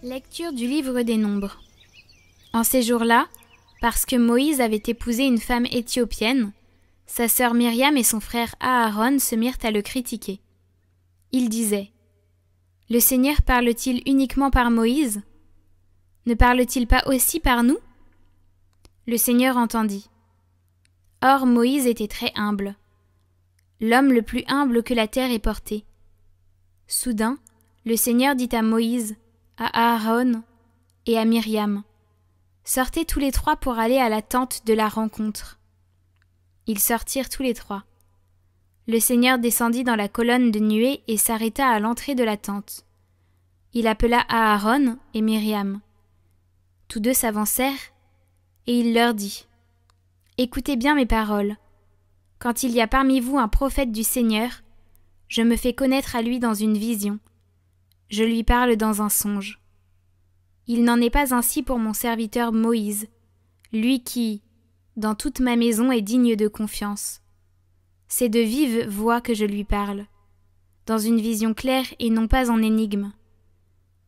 Lecture du livre des Nombres. En ces jours-là, parce que Moïse avait épousé une femme éthiopienne, sa sœur Myriam et son frère Aaron se mirent à le critiquer. Ils disaient : « Le Seigneur parle-t-il uniquement par Moïse ? Ne parle-t-il pas aussi par nous ?» Le Seigneur entendit. Or Moïse était très humble, l'homme le plus humble que la terre ait porté. Soudain, le Seigneur dit à Moïse, à Aaron et à Myriam : « Sortez tous les trois pour aller à la tente de la rencontre. » Ils sortirent tous les trois. Le Seigneur descendit dans la colonne de nuée et s'arrêta à l'entrée de la tente. Il appela Aaron et Myriam. Tous deux s'avancèrent, et il leur dit : « Écoutez bien mes paroles. Quand il y a parmi vous un prophète du Seigneur, je me fais connaître à lui dans une vision. Je lui parle dans un songe. Il n'en est pas ainsi pour mon serviteur Moïse, lui qui, dans toute ma maison, est digne de confiance. C'est de vive voix que je lui parle, dans une vision claire et non pas en énigme.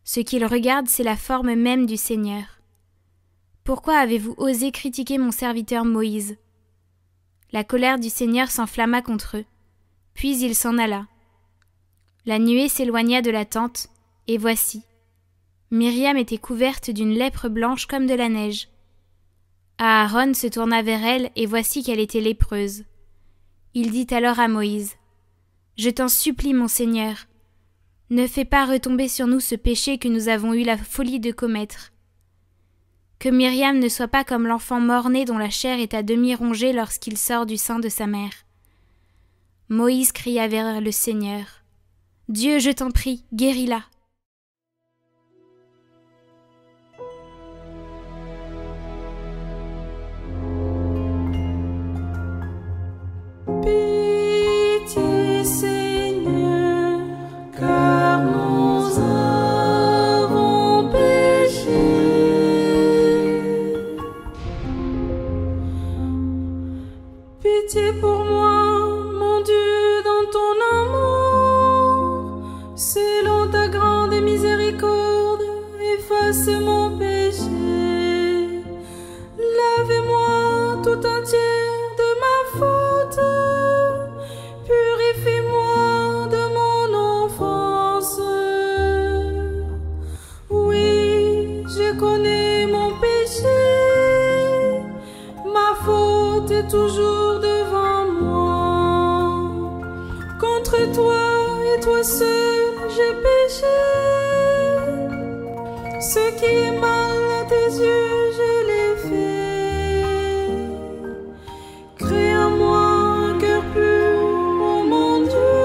Ce qu'il regarde, c'est la forme même du Seigneur. Pourquoi avez-vous osé critiquer mon serviteur Moïse ? » La colère du Seigneur s'enflamma contre eux, puis il s'en alla. La nuée s'éloigna de la tente, et voici, Myriam était couverte d'une lèpre blanche comme de la neige. Aaron se tourna vers elle, et voici qu'elle était lépreuse. Il dit alors à Moïse : « Je t'en supplie, mon Seigneur, ne fais pas retomber sur nous ce péché que nous avons eu la folie de commettre. Que Myriam ne soit pas comme l'enfant mort-né dont la chair est à demi rongée lorsqu'il sort du sein de sa mère. » Moïse cria vers le Seigneur : « Dieu, je t'en prie, guéris-la. » Pitié, Seigneur, car nous avons péché. Pitié pour moi, mon Dieu, dans ton amour. Selon ta grande miséricorde, efface mon péché. Lavez-moi tout entière de ma faute. Purifie-moi de mon offense. Oui, je connais mon péché. Ma faute est toujours devant moi. Contre toi et toi seul, j'ai péché. Ce qui est mal à tes yeux, je l'ai fait. Crée en moi un cœur pur, oh mon Dieu.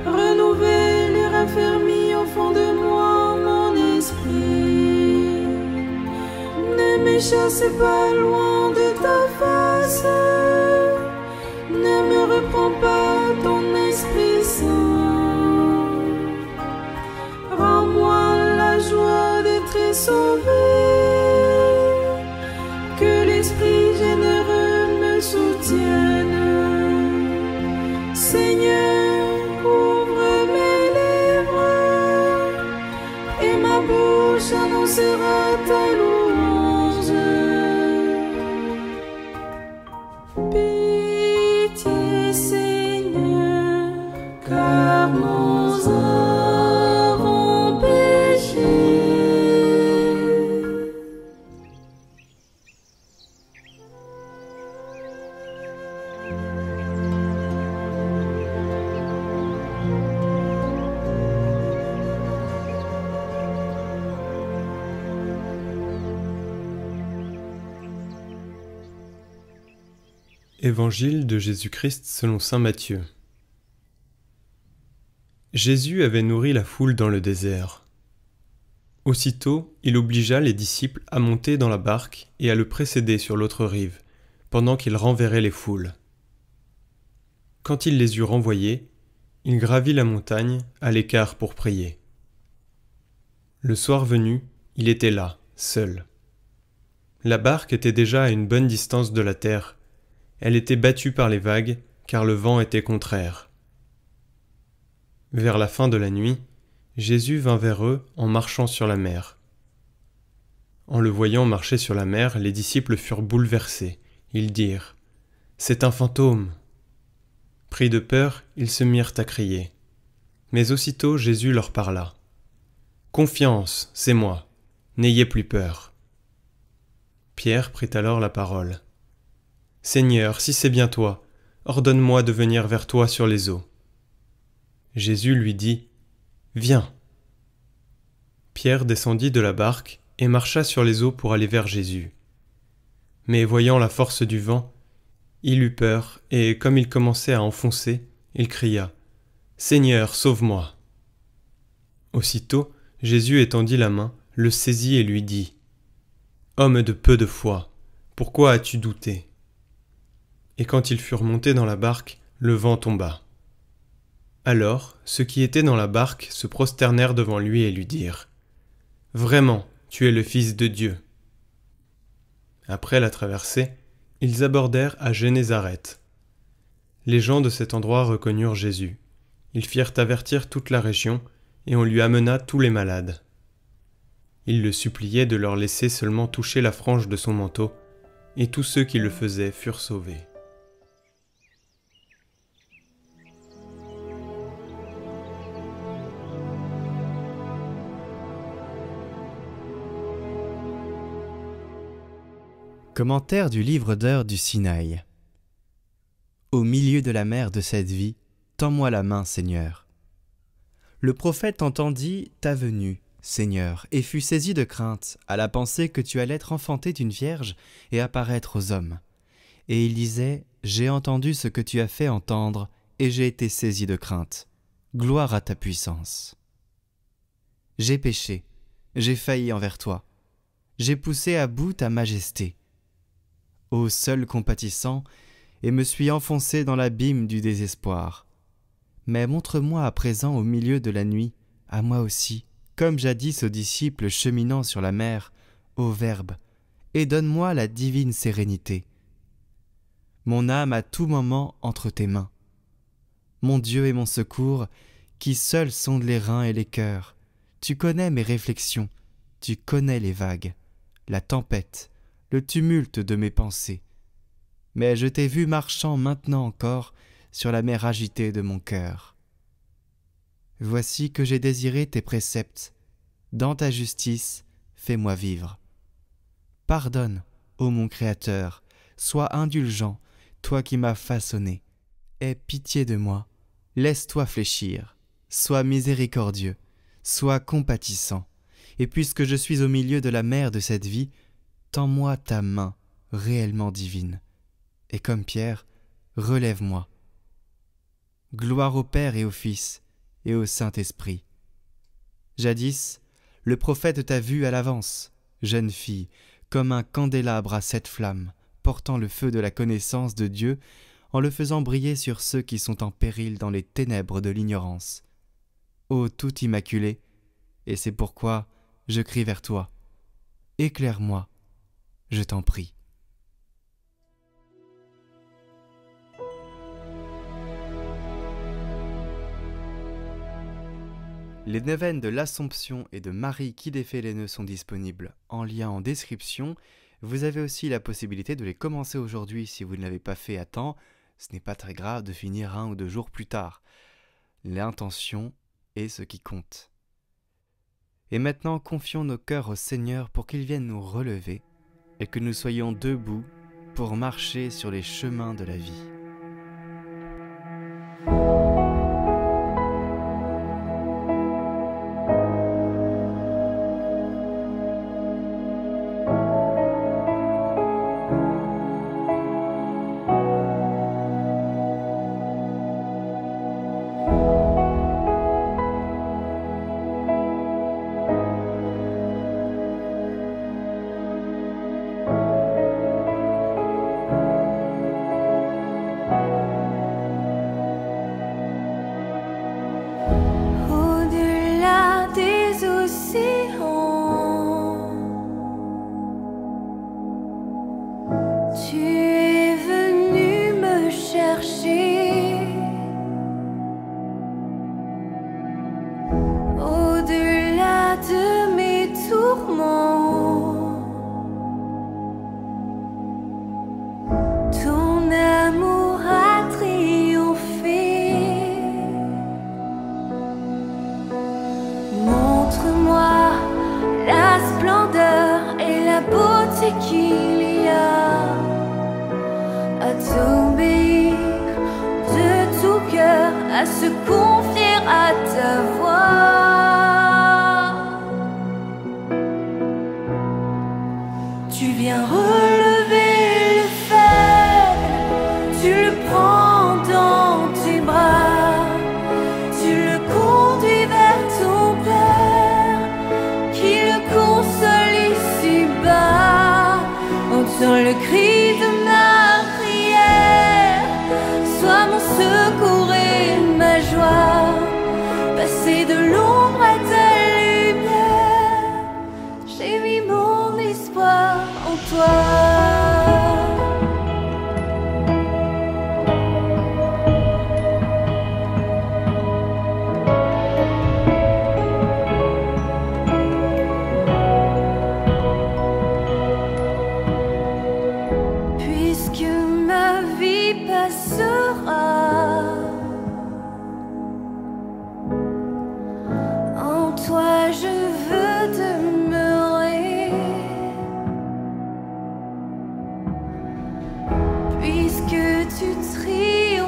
Renouvelle et raffermis au fond de moi mon esprit. Ne me chasse pas loin de ta face. Ne me reprends pas ton Esprit Saint. Rends-moi la joie d'être sauvé. Que l'Esprit généreux me soutienne. Seigneur, ouvre mes lèvres, et ma bouche annoncera ta louange. Pitié, Seigneur, car nous avons péché. Évangile de Jésus-Christ selon saint Matthieu. Jésus avait nourri la foule dans le désert. Aussitôt, il obligea les disciples à monter dans la barque et à le précéder sur l'autre rive, pendant qu'il renverrait les foules. Quand il les eut renvoyés, il gravit la montagne à l'écart pour prier. Le soir venu, il était là, seul. La barque était déjà à une bonne distance de la terre. Elle était battue par les vagues, car le vent était contraire. Vers la fin de la nuit, Jésus vint vers eux en marchant sur la mer. En le voyant marcher sur la mer, les disciples furent bouleversés. Ils dirent : « C'est un fantôme !» Pris de peur, ils se mirent à crier. Mais aussitôt Jésus leur parla. « Confiance, c'est moi, n'ayez plus peur. » Pierre prit alors la parole. « Seigneur, si c'est bien toi, ordonne-moi de venir vers toi sur les eaux. » Jésus lui dit : « Viens. » Pierre descendit de la barque et marcha sur les eaux pour aller vers Jésus. Mais voyant la force du vent, il eut peur, et comme il commençait à enfoncer, il cria : « Seigneur, sauve-moi !» Aussitôt, Jésus étendit la main, le saisit et lui dit : « Homme de peu de foi, pourquoi as-tu douté ?» Et quand ils furent montés dans la barque, le vent tomba. Alors, ceux qui étaient dans la barque se prosternèrent devant lui et lui dirent : « Vraiment, tu es le Fils de Dieu. » Après la traversée, ils abordèrent à Génézareth. Les gens de cet endroit reconnurent Jésus. Ils firent avertir toute la région, et on lui amena tous les malades. Ils le suppliaient de leur laisser seulement toucher la frange de son manteau, et tous ceux qui le faisaient furent sauvés. Commentaire du livre d'heures du Sinaï. Au milieu de la mer de cette vie, tends-moi la main, Seigneur. Le prophète entendit ta venue, Seigneur, et fut saisi de crainte à la pensée que tu allais être enfanté d'une vierge et apparaître aux hommes. Et il disait : j'ai entendu ce que tu as fait entendre, et j'ai été saisi de crainte. Gloire à ta puissance. J'ai péché, j'ai failli envers toi. J'ai poussé à bout ta majesté. Ô seul compatissant, et me suis enfoncé dans l'abîme du désespoir. Mais montre-moi à présent au milieu de la nuit, à moi aussi, comme jadis aux disciples cheminant sur la mer, au Verbe, et donne-moi la divine sérénité. Mon âme à tout moment entre tes mains. Mon Dieu et mon secours, qui seul sonde les reins et les cœurs, tu connais mes réflexions, tu connais les vagues, la tempête, le tumulte de mes pensées. Mais je t'ai vu marchant maintenant encore sur la mer agitée de mon cœur. Voici que j'ai désiré tes préceptes. Dans ta justice, fais-moi vivre. Pardonne, ô mon Créateur, sois indulgent, toi qui m'as façonné. Aie pitié de moi, laisse-toi fléchir. Sois miséricordieux, sois compatissant. Et puisque je suis au milieu de la mer de cette vie, tends-moi ta main réellement divine. Et comme Pierre, relève-moi. Gloire au Père et au Fils et au Saint-Esprit. Jadis, le prophète t'a vu à l'avance, jeune fille, comme un candélabre à 7 flammes, portant le feu de la connaissance de Dieu, en le faisant briller sur ceux qui sont en péril dans les ténèbres de l'ignorance. Ô tout immaculé, et c'est pourquoi je crie vers toi. Éclaire-moi, je t'en prie. Les neuvaines de l'Assomption et de Marie qui défait les nœuds sont disponibles en lien en description. Vous avez aussi la possibilité de les commencer aujourd'hui si vous ne l'avez pas fait à temps. Ce n'est pas très grave de finir 1 ou 2 jours plus tard. L'intention est ce qui compte. Et maintenant, confions nos cœurs au Seigneur pour qu'il vienne nous relever et que nous soyons debout pour marcher sur les chemins de la vie. à se confier à ta voix. Tu viens relever le faible, tu le prends dans tes bras, tu le conduis vers ton Père, qui le console ici-bas. Entends le cri de ma prière, sois mon secours et ma joie, passer de l'ombre à ta lumière, j'ai mis mon espoir en toi. Puisque ma vie passera, en toi je veux demeurer. Puisque tu triompheras,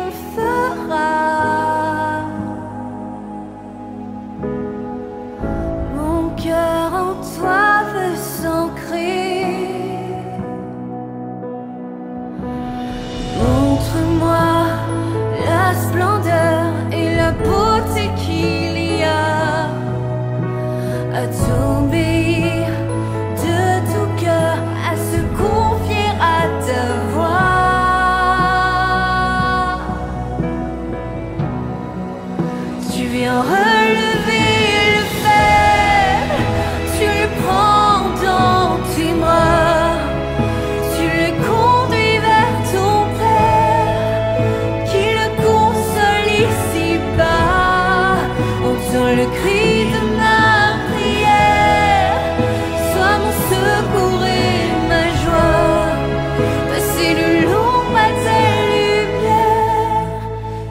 mon cœur en toi veut s'ancrer. Montre-moi la splendeur et la beauté qu'il y a à t'obéir de tout cœur, à se confier à ta voix. Tu viens relever le faible, tu le prends dans tes bras, tu le conduis vers ton Père, qui le console ici-bas. Entends le cri de ma prière, sois mon secours et ma joie, passer de l'ombre à ta lumière,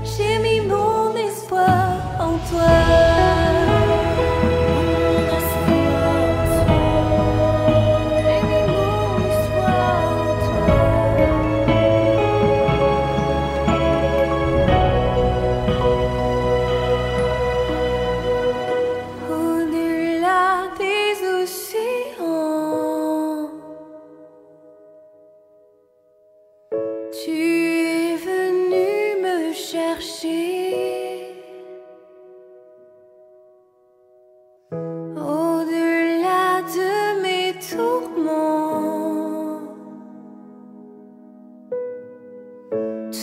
j'ai mis mon espoir en toi. J'ai mis mon espoir en toi. Au-delà des océans, tu es venu me chercher. Au-delà de mes tourments,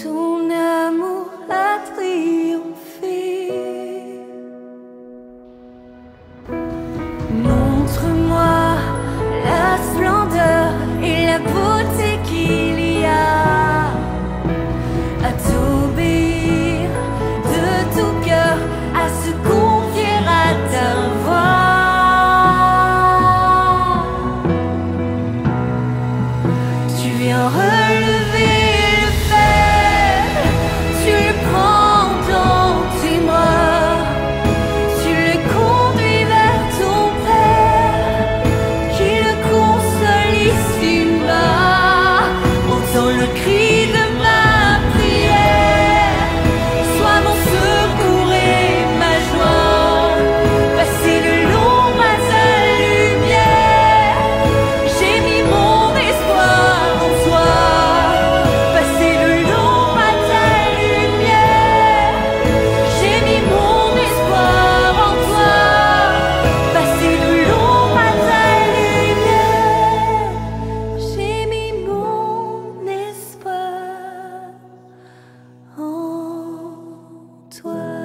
ton amour a triomphé. Montre-moi la splendeur et la beauté qu'il y a à t'obéir de tout cœur, à se confier à ta voix. Tu viens relever le faible, tu le prends dans tes bras, tu le conduis vers ton Père, qui le console ici-bas. Entends le cri de ma prière, sois mon secours et ma joie, passer de l'ombre à ta lumière, j'ai mis mon espoir en toi, passer de l'ombre à ta lumière, j'ai mis mon espoir en toi, passer de l'ombre à ta lumière, j'ai mis mon espoir en toi.